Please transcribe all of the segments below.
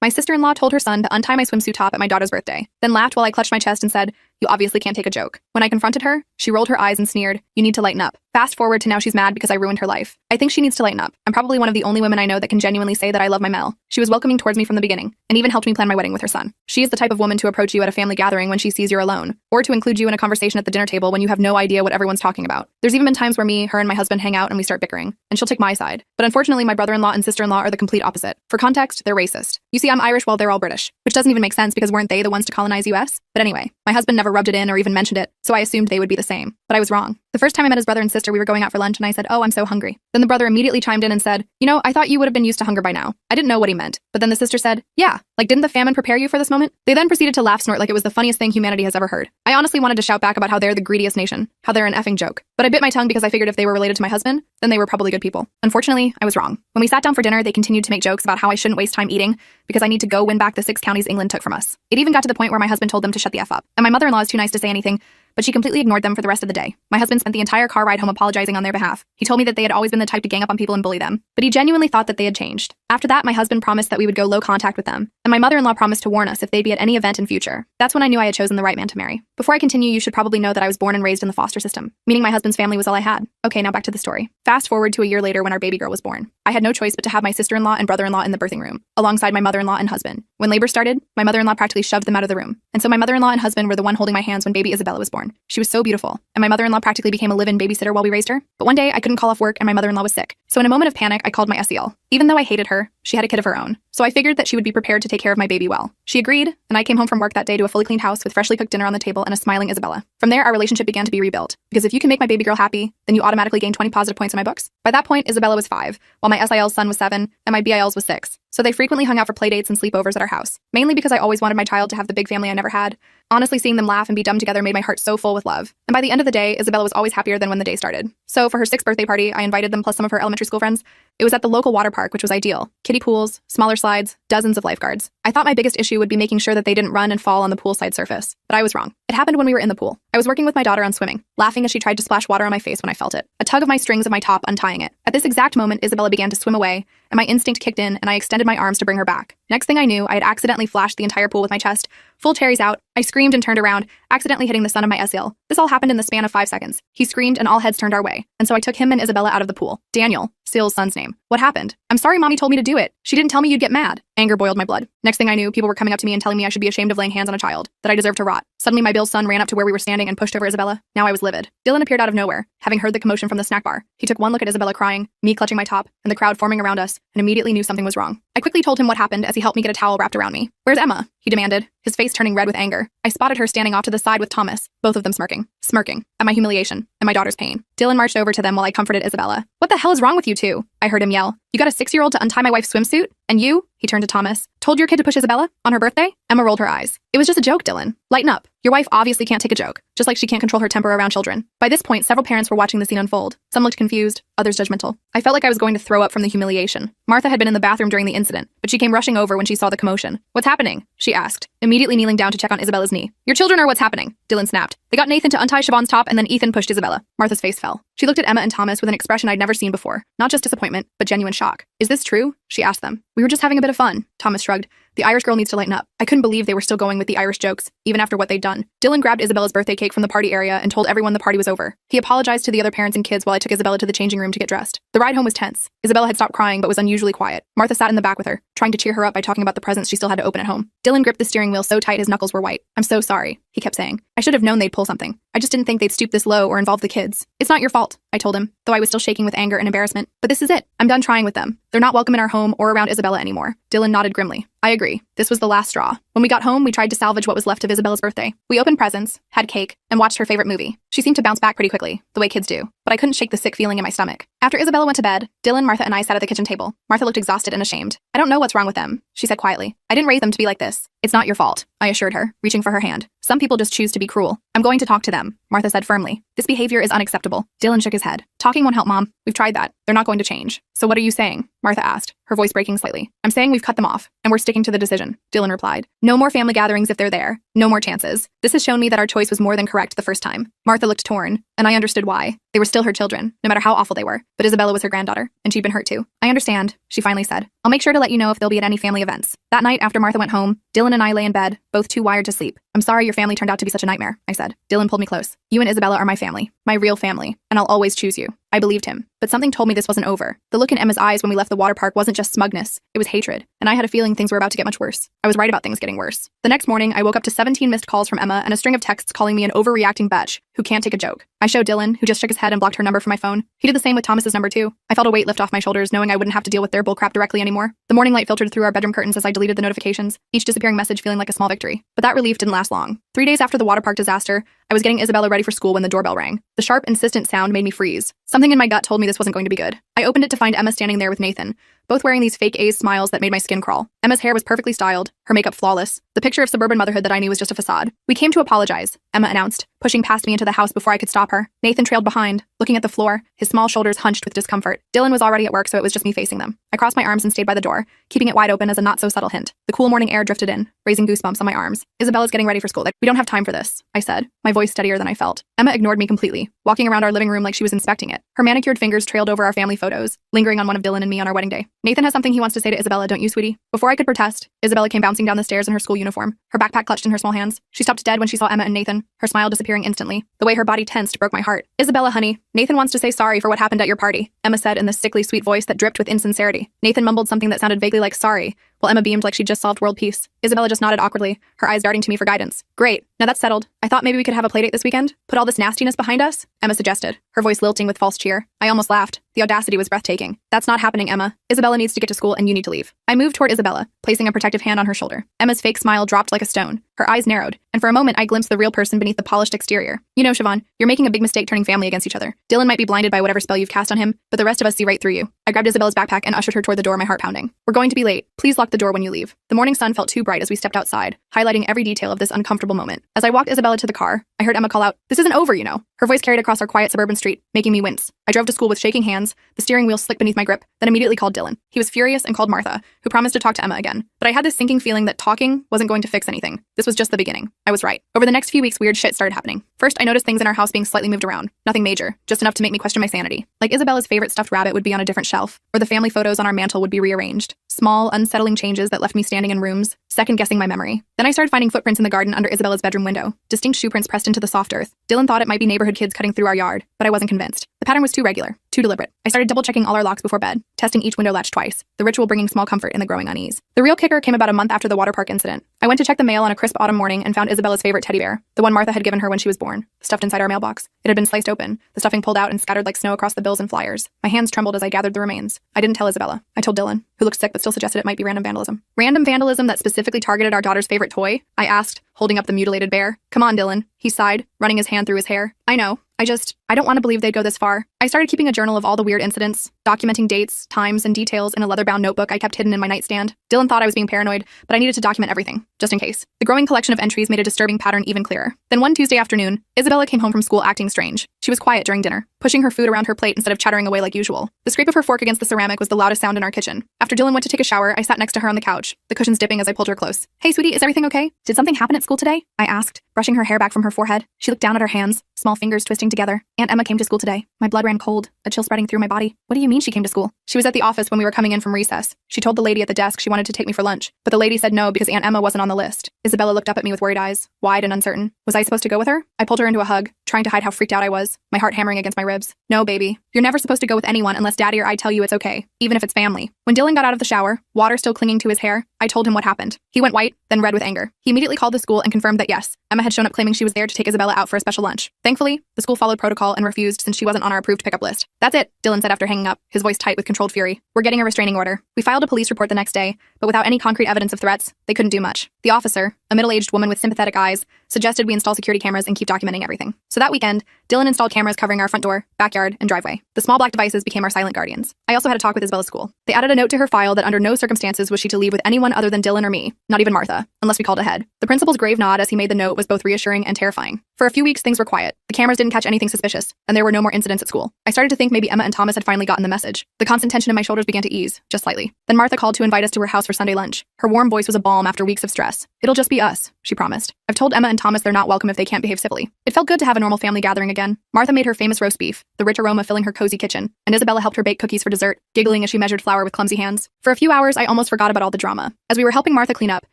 My sister-in-law told her son to untie my swimsuit top at my daughter's birthday, then laughed while I clutched my chest and said, "You obviously can't take a joke." When I confronted her, she rolled her eyes and sneered, "You need to lighten up." Fast forward to now she's mad because I ruined her life. I think she needs to lighten up. I'm probably one of the only women I know that can genuinely say that I love my Mel. She was welcoming towards me from the beginning, and even helped me plan my wedding with her son. She is the type of woman to approach you at a family gathering when she sees you're alone, or to include you in a conversation at the dinner table when you have no idea what everyone's talking about. There's even been times where me, her, and my husband hang out and we start bickering, and she'll take my side. But unfortunately, my brother-in-law and sister-in-law are the complete opposite. For context, they're racist. You see, I'm Irish while they're all British, which doesn't even make sense because weren't they the ones to colonize US? But anyway, my husband never rubbed it in or even mentioned it, so I assumed they would be the same. But I was wrong. The first time I met his brother and sister, we were going out for lunch and I said, "Oh, I'm so hungry." Then the brother immediately chimed in and said, "You know, I thought you would have been used to hunger by now." I didn't know what he meant, but then the sister said, "Yeah, like didn't the famine prepare you for this moment?" They then proceeded to laugh snort like it was the funniest thing humanity has ever heard. I honestly wanted to shout back about how they're the greediest nation, how they're an effing joke. But I bit my tongue because I figured if they were related to my husband, then they were probably good people. Unfortunately, I was wrong. When we sat down for dinner, they continued to make jokes about how I shouldn't waste time eating because I need to go win back the 6 counties England took from us. It even got to the point where my husband told them to shut the F up. And my mother-in-law is too nice to say anything, but she completely ignored them for the rest of the day. My husband spent the entire car ride home apologizing on their behalf. He told me that they had always been the type to gang up on people and bully them, but he genuinely thought that they had changed. After that, my husband promised that we would go low contact with them, and my mother-in-law promised to warn us if they'd be at any event in future. That's when I knew I had chosen the right man to marry. Before I continue, you should probably know that I was born and raised in the foster system, meaning my husband's family was all I had. Okay, now back to the story. Fast forward to a year later when our baby girl was born. I had no choice but to have my sister-in-law and brother-in-law in the birthing room, alongside my mother-in-law and husband. When labor started, my mother-in-law practically shoved them out of the room, and so my mother-in-law and husband were the one holding my hands when baby Isabella was born. She was so beautiful, and my mother-in-law practically became a live-in babysitter while we raised her. But one day, I couldn't call off work and my mother-in-law was sick. So in a moment of panic, I called my SEL. Even though I hated her, she had a kid of her own. So I figured that she would be prepared to take care of my baby well. She agreed, and I came home from work that day to a fully cleaned house with freshly cooked dinner on the table and a smiling Isabella. From there, our relationship began to be rebuilt. Because if you can make my baby girl happy, then you automatically gain 20 positive points in my books. By that point, Isabella was 5, while my SIL's son was 7, and my BIL's was 6. So they frequently hung out for playdates and sleepovers at our house, mainly because I always wanted my child to have the big family I never had. Honestly, seeing them laugh and be dumb together made my heart so full with love. And by the end of the day, Isabella was always happier than when the day started. So for her 6th birthday party, I invited them plus some of her elementary school friends. It was at the local water park, which was ideal. Kiddie pools, smaller slides, dozens of lifeguards. I thought my biggest issue would be making sure that they didn't run and fall on the poolside surface, but I was wrong. It happened when we were in the pool. I was working with my daughter on swimming, laughing as she tried to splash water on my face when I felt it. A tug of my strings of my top untying it. At this exact moment, Isabella began to swim away, and my instinct kicked in, and I extended my arms to bring her back. Next thing I knew, I had accidentally flashed the entire pool with my chest, full cherries out. I screamed and turned around, accidentally hitting the son of my SEL. This all happened in the span of 5 seconds. He screamed and all heads turned our way, and so I took him and Isabella out of the pool. Daniel, Seal's son's name. What happened? I'm sorry mommy told me to do it. She didn't tell me you'd get mad. Anger boiled my blood. Next thing I knew, people were coming up to me and telling me I should be ashamed of laying hands on a child, that I deserved to rot. Suddenly, my Bill's son ran up to where we were standing and pushed over Isabella. Now I was livid. Dylan appeared out of nowhere, having heard the commotion from the snack bar. He took one look at Isabella crying, me clutching my top, and the crowd forming around us, and immediately knew something was wrong. I quickly told him what happened as he helped me get a towel wrapped around me. "Where's Emma?" he demanded, his face turning red with anger. I spotted her standing off to the side with Thomas, both of them smirking at my humiliation and my daughter's pain. Dylan marched over to them while I comforted Isabella. "What the hell is wrong with you two?" I heard him yell. "You got a 6-year-old to untie my wife's swimsuit? And you," he turned to Thomas, "told your kid to push Isabella on her birthday?" Emma rolled her eyes. "It was just a joke, Dylan. Lighten up. Your wife obviously can't take a joke, just like she can't control her temper around children." By this point, several parents were watching the scene unfold. Some looked confused, others judgmental. I felt like I was going to throw up from the humiliation. Martha had been in the bathroom during the incident, but she came rushing over when she saw the commotion. "What's happening?" she asked, immediately kneeling down to check on Isabella's knee. "Your children are what's happening," Dylan snapped. "They got Nathan to untie Siobhan's top and then Ethan pushed Isabella." Martha's face fell. She looked at Emma and Thomas with an expression I'd never seen before. Not just disappointment, but genuine shock. "Is this true?" she asked them. "We were just having a bit of fun," Thomas shrugged. "The Irish girl needs to lighten up." I couldn't believe they were still going with the Irish jokes, even after what they'd done. Dylan grabbed Isabella's birthday cake from the party area and told everyone the party was over. He apologized to the other parents and kids while I took Isabella to the changing room to get dressed. The ride home was tense. Isabella had stopped crying but was unusually quiet. Martha sat in the back with her, trying to cheer her up by talking about the presents she still had to open at home. Dylan gripped the steering wheel so tight his knuckles were white. "I'm so sorry," he kept saying. "I should have known they'd pull something. I just didn't think they'd stoop this low or involve the kids." "It's not your fault," I told him, though I was still shaking with anger and embarrassment. "But this is it. I'm done trying with them. They're not welcome in our home or around Isabella anymore." Dylan nodded grimly. "I agree. This was the last straw." When we got home, we tried to salvage what was left of Isabella's birthday. We opened presents, had cake, and watched her favorite movie. She seemed to bounce back pretty quickly, the way kids do, but I couldn't shake the sick feeling in my stomach. After Isabella went to bed, Dylan, Martha, and I sat at the kitchen table. Martha looked exhausted and ashamed. "I don't know what's wrong with them," she said quietly. "I didn't raise them to be like this." "It's not your fault," I assured her, reaching for her hand. "Some people just choose to be cruel." "I'm going to talk to them," Martha said firmly. "This behavior is unacceptable." Dylan shook his head. "Talking won't help, Mom. We've tried that. They're not going to change." "So what are you saying?" Martha asked, her voice breaking slightly. "I'm saying we've cut them off, and we're sticking to the decision," Dylan replied. "No more family gatherings if they're there. No more chances. This has shown me that our choice was more than correct the first time." Martha looked torn, and I understood why. They were still her children, no matter how awful they were. But Isabella was her granddaughter, and she'd been hurt too. "I understand," she finally said. "I'll I'll make sure to let you know if they'll be at any family events. That night, after Martha went home, Dylan and I lay in bed, both too wired to sleep. I'm sorry your family turned out to be such a nightmare, I said. Dylan pulled me close. You and Isabella are my family, my real family, and I'll always choose you. I believed him, but something told me this wasn't over. The look in Emma's eyes when we left the water park wasn't just smugness, it was hatred, and I had a feeling things were about to get much worse. I was right about things getting worse. The next morning, I woke up to 17 missed calls from Emma and a string of texts calling me an overreacting bitch who can't take a joke. I showed Dylan, who just shook his head and blocked her number from my phone. He did the same with Thomas's number too. I felt a weight lift off my shoulders, knowing I wouldn't have to deal with their bullcrap directly anymore. The morning light filtered through our bedroom curtains as I deleted the notifications, each disappearing message feeling like a small victory. But that relief didn't last long. 3 days after the water park disaster, I was getting Isabella ready for school when the doorbell rang. The sharp, insistent sound made me freeze. Something in my gut told me this wasn't going to be good. I opened it to find Emma standing there with Nathan, both wearing these fake A's smiles that made my skin crawl. Emma's hair was perfectly styled, her makeup flawless. The picture of suburban motherhood that I knew was just a facade. We came to apologize, Emma announced, pushing past me into the house before I could stop her. Nathan trailed behind, looking at the floor, his small shoulders hunched with discomfort. Dylan was already at work, so it was just me facing them. I crossed my arms and stayed by the door, keeping it wide open as a not-so-subtle hint. The cool morning air drifted in, raising goosebumps on my arms. Isabella's getting ready for school. We don't have time for this, I said, my voice steadier than I felt. Emma ignored me completely, walking around our living room like she was inspecting it. Her manicured fingers trailed over our family photos, lingering on one of Dylan and me on our wedding day. Nathan has something he wants to say to Isabella, don't you, sweetie? Before I could protest, Isabella came bouncing down the stairs in her school uniform, her backpack clutched in her small hands. She stopped dead when she saw Emma and Nathan, her smile disappearing instantly. The way her body tensed broke my heart. Isabella, honey, Nathan wants to say sorry for what happened at your party, Emma said in the sickly sweet voice that dripped with insincerity. Nathan mumbled something that sounded vaguely like sorry, while Emma beamed like she'd just solved world peace. Isabella just nodded awkwardly, her eyes darting to me for guidance. Great, now that's settled. I thought maybe we could have a playdate this weekend? Put all this nastiness behind us? Emma suggested, her voice lilting with false cheer. I almost laughed. The audacity was breathtaking. That's not happening, Emma. Isabella needs to get to school and you need to leave. I moved toward Isabella, placing a protective hand on her shoulder. Emma's fake smile dropped like a stone. Her eyes narrowed, and for a moment I glimpsed the real person beneath the polished exterior. You know, Siobhan, you're making a big mistake turning family against each other. Dylan might be blinded by whatever spell you've cast on him, but the rest of us see right through you. I grabbed Isabella's backpack and ushered her toward the door, my heart pounding. We're going to be late. Please lock the door when you leave. The morning sun felt too bright as we stepped outside, highlighting every detail of this uncomfortable moment. As I walked Isabella to the car, I heard Emma call out, "This isn't over, you know." Her voice carried across our quiet suburban street, making me wince. I drove to school with shaking hands, the steering wheel slick beneath my grip, then immediately called Dylan. He was furious and called Martha, who promised to talk to Emma again. But I had this sinking feeling that talking wasn't going to fix anything. This was just the beginning. I was right. Over the next few weeks, weird shit started happening. First, I noticed things in our house being slightly moved around. Nothing major, just enough to make me question my sanity. Like Isabella's favorite stuffed rabbit would be on a different shelf, or the family photos on our mantle would be rearranged. Small, unsettling changes that left me standing in rooms, second-guessing my memory. Then I started finding footprints in the garden under Isabella's bedroom window, distinct shoe prints pressed into the soft earth. Dylan thought it might be neighborhood kids cutting through our yard, but I wasn't convinced. The pattern was too regular, too deliberate. I started double-checking all our locks before bed, testing each window latch twice, the ritual bringing small comfort in the growing unease. The real kicker came about a month after the water park incident. I went to check the mail on a crisp autumn morning and found Isabella's favorite teddy bear, the one Martha had given her when she was born, stuffed inside our mailbox. It had been sliced open, the stuffing pulled out and scattered like snow across the bills and flyers. My hands trembled as I gathered the remains. I didn't tell Isabella. I told Dylan, who looked sick but still suggested it might be random vandalism. Random vandalism that specifically targeted our daughter's favorite toy? I asked, holding up the mutilated bear. Come on, Dylan, he sighed, running his hand through his hair. I know. I don't want to believe they'd go this far. I started keeping a journal of all the weird incidents, documenting dates, times, and details in a leather-bound notebook I kept hidden in my nightstand. Dylan thought I was being paranoid, but I needed to document everything, just in case. The growing collection of entries made a disturbing pattern even clearer. Then one Tuesday afternoon, Isabella came home from school acting strange. She was quiet during dinner, pushing her food around her plate instead of chattering away like usual. The scrape of her fork against the ceramic was the loudest sound in our kitchen. After Dylan went to take a shower, I sat next to her on the couch, the cushions dipping as I pulled her close. Hey, sweetie, is everything okay? Did something happen at school today? I asked, brushing her hair back from her forehead. She looked down at her hands, small fingers twisting together. Aunt Emma came to school today. My blood ran cold, a chill spreading through my body. What do you mean she came to school? She was at the office when we were coming in from recess. She told the lady at the desk she wanted to take me for lunch, but the lady said no because Aunt Emma wasn't on the list. Isabella looked up at me with worried eyes, wide and uncertain. Was I supposed to go with her? I pulled her into a hug, trying to hide how freaked out I was, my heart hammering against my ribs. No, baby. You're never supposed to go with anyone unless Daddy or I tell you it's okay, even if it's family. When Dylan got out of the shower, water still clinging to his hair, I told him what happened. He went white, then red with anger. He immediately called the school and confirmed that yes, Emma had shown up claiming she was there to take Isabella out for a special lunch. Thankfully, the school followed protocol and refused since she wasn't on our approved pickup list. That's it, Dylan said after hanging up, his voice tight with controlled fury. We're getting a restraining order. We filed a police report the next day, but without any concrete evidence of threats, they couldn't do much. The officer, a middle-aged woman with sympathetic eyes, suggested we install security cameras and keep documenting everything. So that weekend, Dylan installed cameras covering our front door, backyard, and driveway. The small black devices became our silent guardians. I also had a talk with Isabella's school. They added a note to her file that under no circumstances was she to leave with anyone other than Dylan or me, not even Martha, unless we called ahead. The principal's grave nod as he made the note was both reassuring and terrifying. For a few weeks, things were quiet. The cameras didn't catch anything suspicious, and there were no more incidents at school. I started to think maybe Emma and Thomas had finally gotten the message. The constant tension in my shoulders began to ease, just slightly. Then Martha called to invite us to her house for Sunday lunch. Her warm voice was a balm after weeks of stress. "It'll just be us," she promised. "I've told Emma and Thomas they're not welcome if they can't behave civilly." It felt good to have a normal family gathering again. Martha made her famous roast beef, the rich aroma filling her cozy kitchen, and Isabella helped her bake cookies for dessert, giggling as she measured flour with clumsy hands. For a few hours, I almost forgot about all the drama. As we were helping Martha clean up,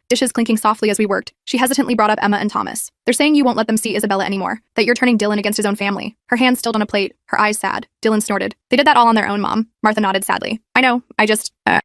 dishes clinking softly as we worked, she hesitantly brought up Emma and Thomas. "They're saying you won't let them see Isabella anymore, that you're turning Dylan against his own family." Her hands stilled on a plate, her eyes sad. Dylan snorted. "They did that all on their own, Mom." Martha nodded sadly. "I know,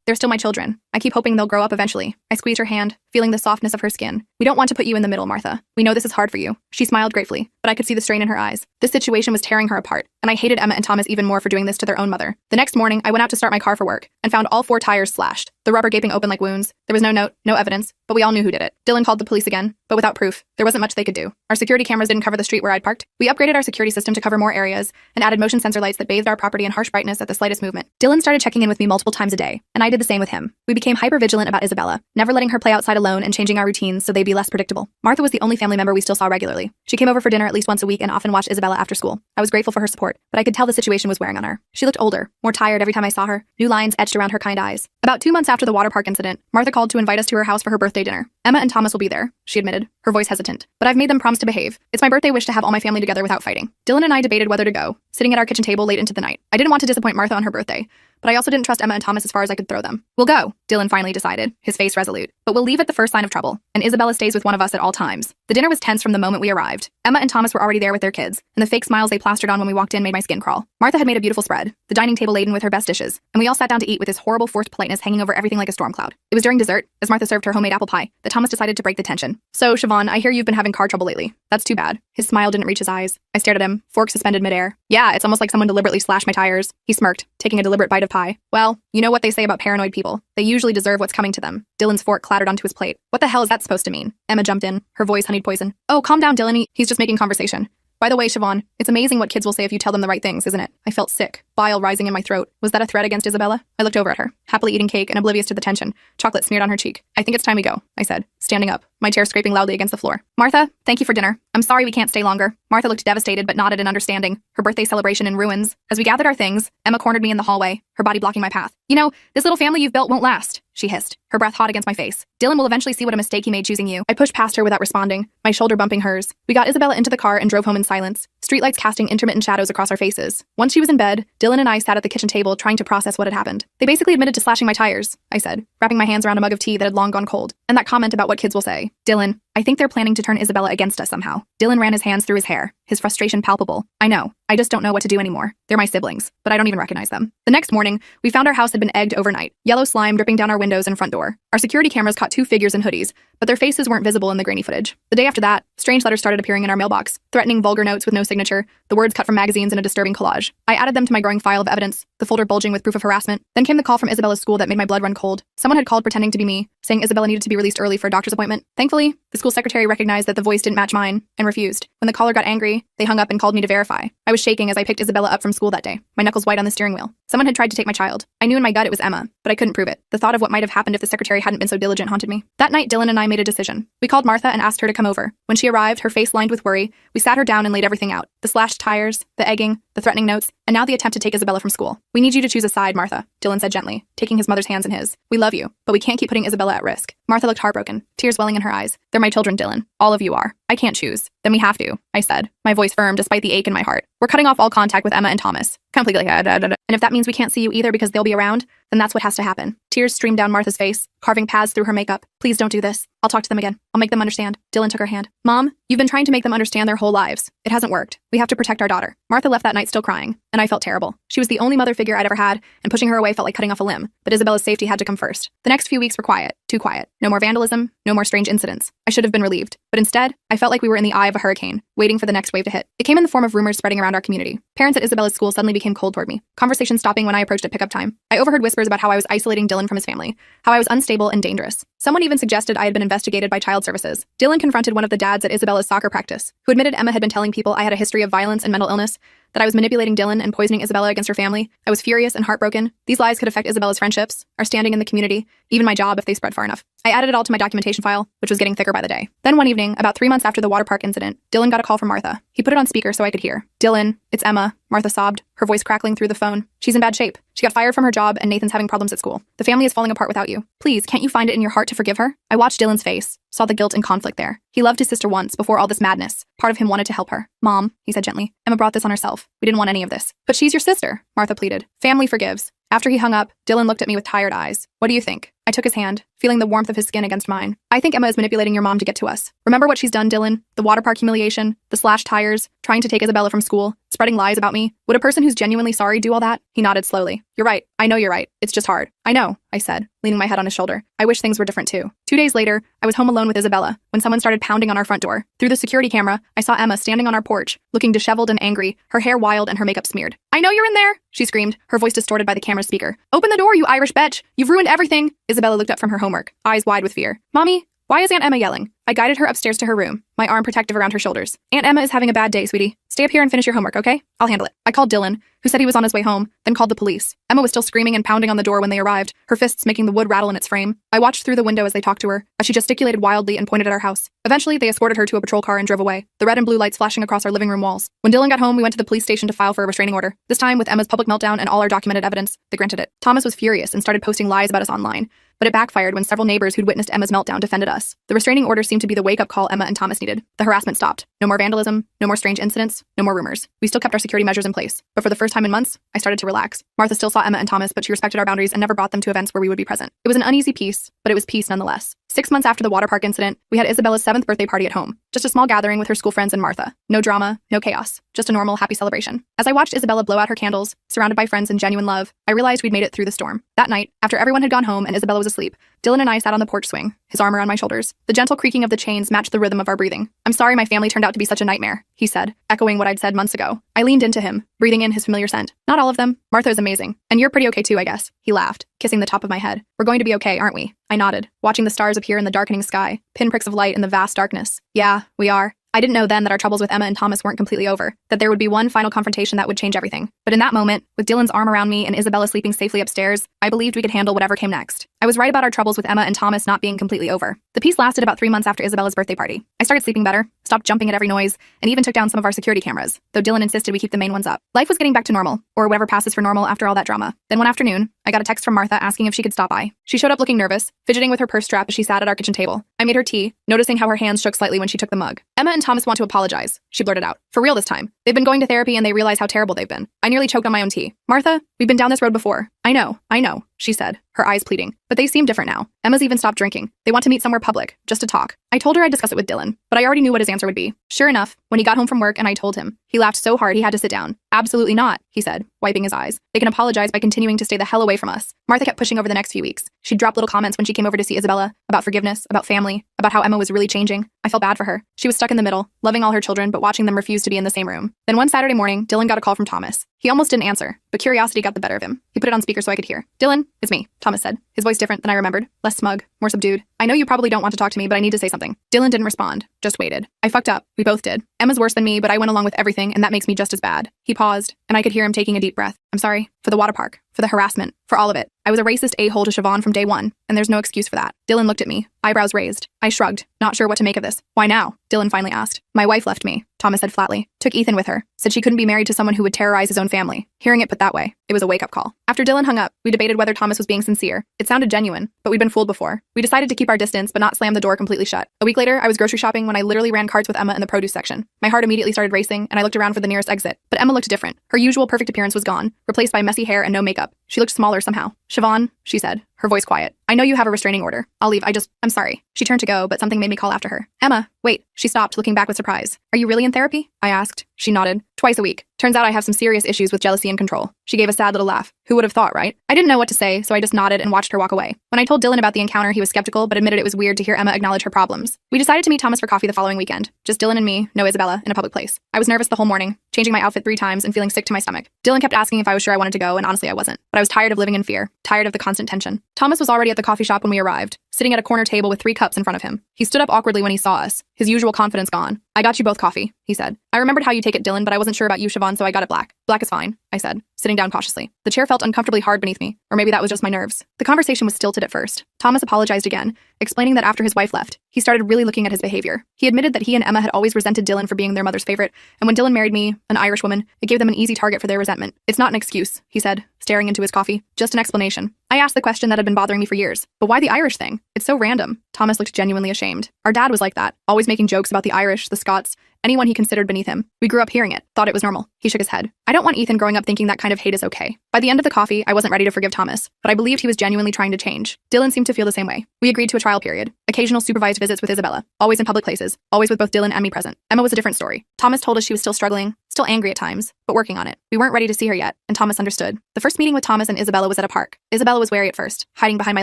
they're still my children. I keep hoping they'll grow up eventually." I squeezed her hand, feeling the softness of her skin. "We don't want to put you in the middle, Martha. We know this is hard for you." She smiled gratefully, but I could see the strain in her eyes. This situation was tearing her apart, and I hated Emma and Thomas even more for doing this to their own mother. The next morning, I went out to start my car for work, and found all 4 tires slashed, the rubber gaping open like wounds. There was no note, no evidence, but we all knew who did it. Dylan called the police again, but without proof. There wasn't much they could do. Our security cameras didn't cover the street where I'd parked. We upgraded our security system to cover more areas, and added motion sensor lights that bathed our property in harsh brightness at the slightest movement. Dylan started checking in with me multiple times a day, and I did the same with him. We became hyper-vigilant about Isabella, never letting her play outside alone and changing our routines so they'd be less predictable. Martha was the only family member we still saw regularly. She came over for dinner at least once a week and often watched Isabella after school. I was grateful for her support, but I could tell the situation was wearing on her. She looked older, more tired every time I saw her, new lines etched around her kind eyes. About 2 months after the water park incident, Martha called to invite us to her house for her birthday dinner. "Emma and Thomas will be there," she admitted, her voice hesitant. "But I've made them promise to behave. It's my birthday wish to have all my family together without fighting." Dylan and I debated whether to go, sitting at our kitchen table late into the night. I didn't want to disappoint Martha on her birthday, but I also didn't trust Emma and Thomas as far as I could throw them. "We'll go," Dylan finally decided, his face resolute. "But we'll leave at the first sign of trouble, and Isabella stays with one of us at all times." The dinner was tense from the moment we arrived. Emma and Thomas were already there with their kids, and the fake smiles they plastered on when we walked in made my skin crawl. Martha had made a beautiful spread, the dining table laden with her best dishes, and we all sat down to eat with this horrible forced politeness hanging over everything like a storm cloud. It was during dessert, as Martha served her homemade apple pie, that Thomas decided to break the tension. "So, Siobhan, I hear you've been having car trouble lately. That's too bad." His smile didn't reach his eyes. I stared at him, fork suspended midair. "Yeah, it's almost like someone deliberately slashed my tires." He smirked, taking a deliberate bite of pie. "Well, you know what they say about paranoid people. They usually deserve what's coming to them." Dylan's fork clattered onto his plate. "What the hell is that supposed to mean?" Emma jumped in, her voice honeyed poison. "Oh, calm down, Dylan. He's just making conversation. By the way, Siobhan, it's amazing what kids will say if you tell them the right things, isn't it?" I felt sick, bile rising in my throat. Was that a threat against Isabella? I looked over at her, happily eating cake and oblivious to the tension, chocolate smeared on her cheek. "I think it's time we go," I said, standing up, my chair scraping loudly against the floor. "Martha, thank you for dinner. I'm sorry we can't stay longer." Martha looked devastated but nodded in understanding, her birthday celebration in ruins. As we gathered our things, Emma cornered me in the hallway, her body blocking my path. "You know, this little family you've built won't last," she hissed, her breath hot against my face. "Dylan will eventually see what a mistake he made choosing you." I pushed past her without responding, my shoulder bumping hers. We got Isabella into the car and drove home in silence, streetlights casting intermittent shadows across our faces. Once she was in bed, Dylan and I sat at the kitchen table trying to process what had happened. "They basically admitted to slashing my tires," I said, wrapping my hands around a mug of tea that had long gone cold. "And that comment about what kids will say. Dylan, I think they're planning to turn Isabella against us somehow." Dylan ran his hands through his hair, his frustration palpable. "I know. I just don't know what to do anymore. They're my siblings, but I don't even recognize them." The next morning, we found our house had been egged overnight, yellow slime dripping down our windows and front door. Our security cameras caught 2 figures in hoodies, but their faces weren't visible in the grainy footage. The day after that, strange letters started appearing in our mailbox, threatening vulgar notes with no signature, the words cut from magazines in a disturbing collage. I added them to my growing file of evidence, the folder bulging with proof of harassment. Then came the call from Isabella's school that made my blood run cold. Someone had called pretending to be me, saying Isabella needed to be released early for a doctor's appointment. Thankfully, the school secretary recognized that the voice didn't match mine, and refused. When the caller got angry, they hung up and called me to verify. I was shaking as I picked Isabella up from school that day, my knuckles white on the steering wheel. Someone had tried to take my child. I knew in my gut it was Emma, but I couldn't prove it. The thought of what might have happened if the secretary hadn't been so diligent haunted me. That night, Dylan and I made a decision. We called Martha and asked her to come over. When she arrived, her face lined with worry, we sat her down and laid everything out. The slashed tires, the egging, the threatening notes, and now the attempt to take Isabella from school. "We need you to choose a side, Martha," Dylan said gently, taking his mother's hands in his. "We love you, but we can't keep putting Isabella at risk." Martha looked heartbroken, tears welling in her eyes. "They're my children, Dylan. All of you are. I can't choose." "Then we have to," I said, my voice firm despite the ache in my heart. "We're cutting off all contact with Emma and Thomas. Completely. And if that means we can't see you either because they'll be around, then that's what has to happen." Tears streamed down Martha's face, carving paths through her makeup. "Please don't do this. I'll talk to them again. I'll make them understand." Dylan took her hand. "Mom, you've been trying to make them understand their whole lives. It hasn't worked. We have to protect our daughter." Martha left that night still crying, and I felt terrible. She was the only mother figure I'd ever had, and pushing her away felt like cutting off a limb. But Isabella's safety had to come first. The next few weeks were quiet, too quiet. No more vandalism, no more strange incidents. I should have been relieved, but instead, I felt like we were in the eye of a hurricane, waiting for the next wave to hit. It came in the form of rumors spreading around our community. Parents at Isabella's school suddenly became cold toward me, conversation stopping when I approached at pickup time. I overheard whispers about how I was isolating Dylan from his family, how I was unstable and dangerous. Someone even suggested I had been investigated by child services. Dylan confronted one of the dads at Isabella's soccer practice, who admitted Emma had been telling people I had a history of violence and mental illness, that I was manipulating Dylan and poisoning Isabella against her family. I was furious and heartbroken. These lies could affect Isabella's friendships, our standing in the community, even my job if they spread far enough. I added it all to my documentation file, which was getting thicker by the day. Then one evening, about 3 months after the water park incident, Dylan got a call from Martha. He put it on speaker so I could hear. "Dylan, it's Emma," Martha sobbed, her voice crackling through the phone. "She's in bad shape. She got fired from her job and Nathan's having problems at school. The family is falling apart without you. Please, can't you find it in your heart to forgive her?" I watched Dylan's face, saw the guilt and conflict there. He loved his sister once, before all this madness. Part of him wanted to help her. "Mom," he said gently, "Emma brought this on herself. We didn't want any of this." "But she's your sister," Martha pleaded. "Family forgives." After he hung up, Dylan looked at me with tired eyes. "What do you think?" I took his hand, feeling the warmth of his skin against mine. "I think Emma is manipulating your mom to get to us. Remember what she's done, Dylan? The water park humiliation, the slashed tires, trying to take Isabella from school, spreading lies about me. Would a person who's genuinely sorry do all that?" He nodded slowly. "You're right. I know you're right. It's just hard." "I know," I said, leaning my head on his shoulder. "I wish things were different too." 2 days later, I was home alone with Isabella when someone started pounding on our front door. Through the security camera, I saw Emma standing on our porch, looking disheveled and angry, her hair wild and her makeup smeared. "I know you're in there," she screamed, her voice distorted by the camera's speaker. "Open the door, you Irish bitch! You've ruined everything!" Isabella looked up from her homework, eyes wide with fear. "Mommy, why is Aunt Emma yelling?" I guided her upstairs to her room, my arm protective around her shoulders. "Aunt Emma is having a bad day, sweetie. Stay up here and finish your homework, okay? I'll handle it." I called Dylan, who said he was on his way home, then called the police. Emma was still screaming and pounding on the door when they arrived, her fists making the wood rattle in its frame. I watched through the window as they talked to her, as she gesticulated wildly and pointed at our house. Eventually, they escorted her to a patrol car and drove away, the red and blue lights flashing across our living room walls. When Dylan got home, we went to the police station to file for a restraining order. This time, with Emma's public meltdown and all our documented evidence, they granted it. Thomas was furious and started posting lies about us online, but it backfired when several neighbors who'd witnessed Emma's meltdown defended us. The restraining order seemed to be the wake-up call Emma and Thomas needed. The harassment stopped. No more vandalism, no more strange incidents, no more rumors. We still kept our security measures in place, but for the first time in months, I started to relax. Martha still saw Emma and Thomas, but she respected our boundaries and never brought them to events where we would be present. It was an uneasy peace, but it was peace nonetheless. 6 months after the water park incident, we had Isabella's 7th birthday party at home. Just a small gathering with her school friends and Martha. No drama, no chaos. Just a normal, happy celebration. As I watched Isabella blow out her candles, surrounded by friends and genuine love, I realized we'd made it through the storm. That night, after everyone had gone home and Isabella was asleep, Dylan and I sat on the porch swing, his arm around my shoulders. The gentle creaking of the chains matched the rhythm of our breathing. "I'm sorry my family turned out to be such a nightmare," he said, echoing what I'd said months ago. I leaned into him, breathing in his familiar scent. "Not all of them. Martha is amazing. And you're pretty okay too, I guess." He laughed, kissing the top of my head. "We're going to be okay, aren't we?" I nodded, watching the stars appear in the darkening sky, pinpricks of light in the vast darkness. "Yeah, we are." I didn't know then that our troubles with Emma and Thomas weren't completely over, that there would be one final confrontation that would change everything. But in that moment, with Dylan's arm around me and Isabella sleeping safely upstairs, I believed we could handle whatever came next. I was right about our troubles with Emma and Thomas not being completely over. The peace lasted about 3 months after Isabella's birthday party. I started sleeping better, stopped jumping at every noise, and even took down some of our security cameras, though Dylan insisted we keep the main ones up. Life was getting back to normal, or whatever passes for normal after all that drama. Then one afternoon, I got a text from Martha asking if she could stop by. She showed up looking nervous, fidgeting with her purse strap as she sat at our kitchen table. I made her tea, noticing how her hands shook slightly when she took the mug. "Emma and Thomas want to apologize," she blurted out. "For real this time. They've been going to therapy and they realize how terrible they've been." I nearly choked on my own tea. "Martha, we've been down this road before." I know, she said, her eyes pleading. "But they seem different now. Emma's even stopped drinking. They want to meet somewhere public, just to talk." I told her I'd discuss it with Dylan, but I already knew what his answer would be. Sure enough, when he got home from work and I told him, he laughed so hard he had to sit down. "Absolutely not," he said, wiping his eyes. "They can apologize by continuing to stay the hell away from us." Martha kept pushing over the next few weeks. She'd drop little comments when she came over to see Isabella, about forgiveness, about family, about how Emma was really changing. I felt bad for her. She was stuck in the middle, loving all her children, but watching them refuse to be in the same room. Then one Saturday morning, Dylan got a call from Thomas. He almost didn't answer, but curiosity got the better of him. He put it on speaker so I could hear. "Dylan, it's me," Thomas said, his voice different than I remembered, less smug, more subdued. "I know you probably don't want to talk to me, but I need to say something." Dylan didn't respond, just waited. "I fucked up. We both did. Emma's worse than me, but I went along with everything, and that makes me just as bad." He paused, and I could hear him taking a deep breath. "I'm sorry. For the water park. For the harassment. For all of it. I was a racist a-hole to Siobhan from day one, and there's no excuse for that." Dylan looked at me, eyebrows raised. I shrugged, not sure what to make of this. "Why now?" Dylan finally asked. "My wife left me," Thomas said flatly. "Took Ethan with her. Said she couldn't be married to someone who would terrorize his own family." Hearing it put that way, it was a wake-up call. After Dylan hung up, we debated whether Thomas was being sincere. It sounded genuine, but we'd been fooled before. We decided to keep our distance, but not slam the door completely shut. A week later, I was grocery shopping when I literally ran carts with Emma in the produce section. My heart immediately started racing, and I looked around for the nearest exit. But Emma looked different. Her usual perfect appearance was gone, replaced by messy hair and no makeup. She looked smaller somehow. "Siobhan," she said, her voice quiet. "I know you have a restraining order. I'll leave. I'm sorry." She turned to go, but something made me call after her. "Emma, wait." She stopped, looking back with surprise. "Are you really in therapy?" I asked. She nodded. "Twice a week. Turns out I have some serious issues with jealousy and control." She gave a sad little laugh. Who would have thought, right? I didn't know what to say, so I just nodded and watched her walk away. When I told Dylan about the encounter, he was skeptical, but admitted it was weird to hear Emma acknowledge her problems. We decided to meet Thomas for coffee the following weekend. Just Dylan and me, no Isabella, in a public place. I was nervous the whole morning, changing my outfit 3 times and feeling sick to my stomach. Dylan kept asking if I was sure I wanted to go, and honestly I wasn't. But I was tired of living in fear, tired of the constant tension. Thomas was already at the coffee shop when we arrived, sitting at a corner table with 3 cups in front of him. He stood up awkwardly when he saw us, his usual confidence gone. "I got you both coffee," he said. "I remembered how you take it, Dylan, but I wasn't sure about you, Siobhan, so I got it black." Black is fine, I said, sitting down cautiously. The chair felt uncomfortably hard beneath me, or maybe that was just my nerves. The conversation was stilted at first. Thomas apologized again, explaining that after his wife left, he started really looking at his behavior. He admitted that he and Emma had always resented Dylan for being their mother's favorite, and when Dylan married me, an Irish woman, it gave them an easy target for their resentment. It's not an excuse, he said, staring into his coffee. Just an explanation. I asked the question that had been bothering me for years. But why the Irish thing? It's so random. Thomas looked genuinely ashamed. Our dad was like that, always making jokes about the Irish, the Scots, anyone he considered beneath him. We grew up hearing it, thought it was normal. He shook his head. I don't want Ethan growing up thinking that kind of hate is okay. By the end of the coffee, I wasn't ready to forgive Thomas, but I believed he was genuinely trying to change. Dylan seemed to feel the same way. We agreed to a trial period. Occasional supervised visits with Isabella. Always in public places. Always with both Dylan and me present. Emma was a different story. Thomas told us she was still struggling, still angry at times, but working on it. We weren't ready to see her yet, and Thomas understood. The first meeting with Thomas and Isabella was at a park. Isabella was wary at first, hiding behind my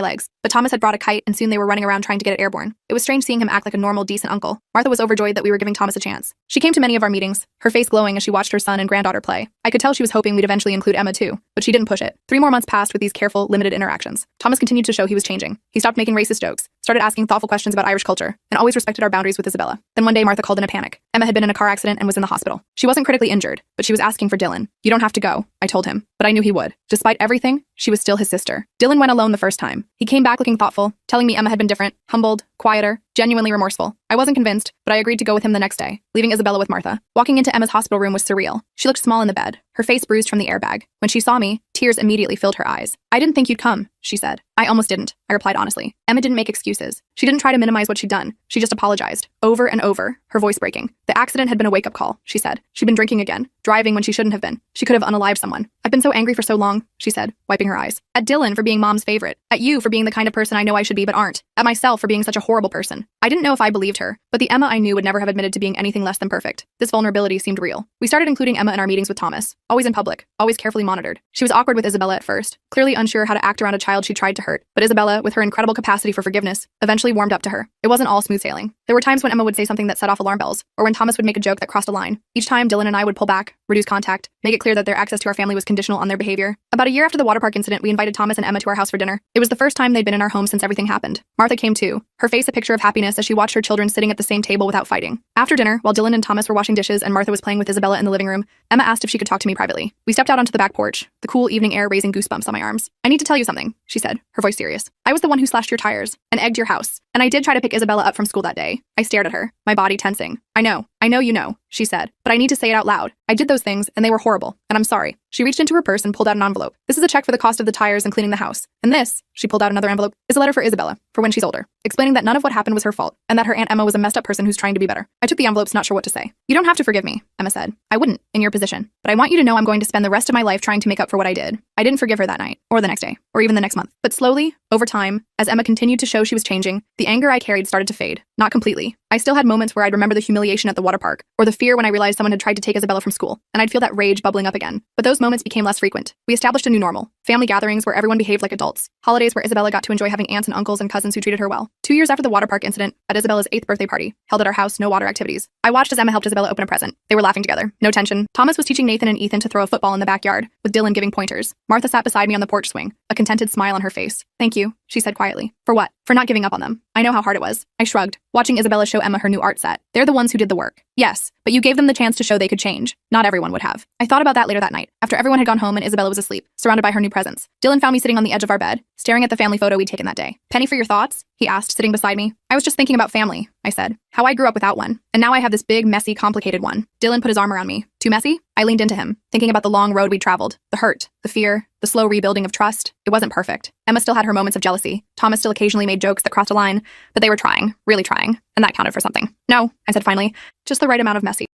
legs, but Thomas had brought a kite and soon they were running around trying to get it airborne. It was strange seeing him act like a normal, decent uncle. Martha was overjoyed that we were giving Thomas a chance. She came to many of our meetings, her face glowing as she watched her son and granddaughter play. I could tell she was hoping we'd eventually include Emma too, but she didn't push it. 3 more months passed with these careful, limited interactions. Thomas continued to show he was changing. He stopped making racist jokes, started asking thoughtful questions about Irish culture, and always respected our boundaries with Isabella. Then one day Martha called in a panic. Emma had been in a car accident and was in the hospital. She wasn't critically injured, but she was asking for Dylan. You don't have to go, I told him, but I knew he would. Despite everything, she was still his sister. Dylan went alone the first time. He came back looking thoughtful, telling me Emma had been different, humbled, quieter, genuinely remorseful. I wasn't convinced, but I agreed to go with him the next day, leaving Isabella with Martha. Walking into Emma's hospital room was surreal. She looked small in the bed, her face bruised from the airbag. When she saw me, tears immediately filled her eyes. I didn't think you'd come, she said. I almost didn't, I replied honestly. Emma didn't make excuses. She didn't try to minimize what she'd done. She just apologized, over and over, her voice breaking. The accident had been a wake-up call, she said. She'd been drinking again, driving when she shouldn't have been. She could have unalived someone. I've been so angry for so long, she said, wiping her eyes. At Dylan for being mom's favorite. At you for being the kind of person I know I should be but aren't. At myself for being such a horrible person. I didn't know if I believed her, but the Emma I knew would never have admitted to being anything less than perfect. This vulnerability seemed real. We started including Emma in our meetings with Thomas, always in public, always carefully monitored. She was awkward with Isabella at first, clearly unsure how to act around a child she tried to hurt, but Isabella, with her incredible capacity for forgiveness, eventually warmed up to her. It wasn't all smooth sailing. There were times when Emma would say something that set off alarm bells, or when Thomas would make a joke that crossed a line. Each time, Dylan and I would pull back, reduce contact, make it clear that their access to our family was conditional on their behavior. About a year after the water park incident, we invited Thomas and Emma to our house for dinner. It was the first time they'd been in our home since everything happened. Martha came too, her face a picture of happiness as she watched her children sitting at the same table without fighting. After dinner, while Dylan and Thomas were washing dishes and Martha was playing with Isabella in the living room, Emma asked if she could talk to me privately. We stepped out onto the back porch, the cool evening air raising goosebumps on my arms. I need to tell you something, she said, her voice serious. I was the one who slashed your tires and egged your house, and I did try to pick Isabella up from school that day. I stared at her, my body tensing. I know you know, she said, but I need to say it out loud. I did those things, and they were horrible, and I'm sorry. She reached into her purse and pulled out an envelope. This is a check for the cost of the tires and cleaning the house. And this, she pulled out another envelope, is a letter for Isabella, for when she's older, explaining that none of what happened was her fault, and that her Aunt Emma was a messed up person who's trying to be better. I took the envelopes, not sure what to say. You don't have to forgive me, Emma said. I wouldn't, in your position. But I want you to know I'm going to spend the rest of my life trying to make up for what I did. I didn't forgive her that night, or the next day, or even the next month. But slowly, over time, as Emma continued to show she was changing, the anger I carried started to fade. Not completely. I still had moments where I'd remember the humiliation at the water park, or the fear when I realized someone had tried to take Isabella from school, and I'd feel that rage bubbling up again. But those moments became less frequent. We established a new normal. Family gatherings where everyone behaved like adults. Holidays where Isabella got to enjoy having aunts and uncles and cousins who treated her well. 2 years after the water park incident, at Isabella's 8th birthday party, held at our house, no water activities. I watched as Emma helped Isabella open a present. They were laughing together. No tension. Thomas was teaching Nathan and Ethan to throw a football in the backyard, with Dylan giving pointers. Martha sat beside me on the porch swing, a contented smile on her face. Thank you, she said quietly. For what? For not giving up on them. I know how hard it was. I shrugged, watching Isabella show Emma her new art set. They're the ones who did the work. Yes, but you gave them the chance to show they could change. Not everyone would have. I thought about that later that night, after everyone had gone home and Isabella was asleep, surrounded by her new presents. Dylan found me sitting on the edge of our bed, staring at the family photo we'd taken that day. Penny for your thoughts? He asked, sitting beside me. I was just thinking about family, I said. How I grew up without one. And now I have this big, messy, complicated one. Dylan put his arm around me. Too messy? I leaned into him, thinking about the long road we'd traveled, the hurt, the fear, the slow rebuilding of trust. It wasn't perfect. Emma still had her moments of jealousy. Thomas still occasionally made jokes that crossed a line, but they were trying, really trying, and that counted for something. No, I said finally, just the right amount of messy.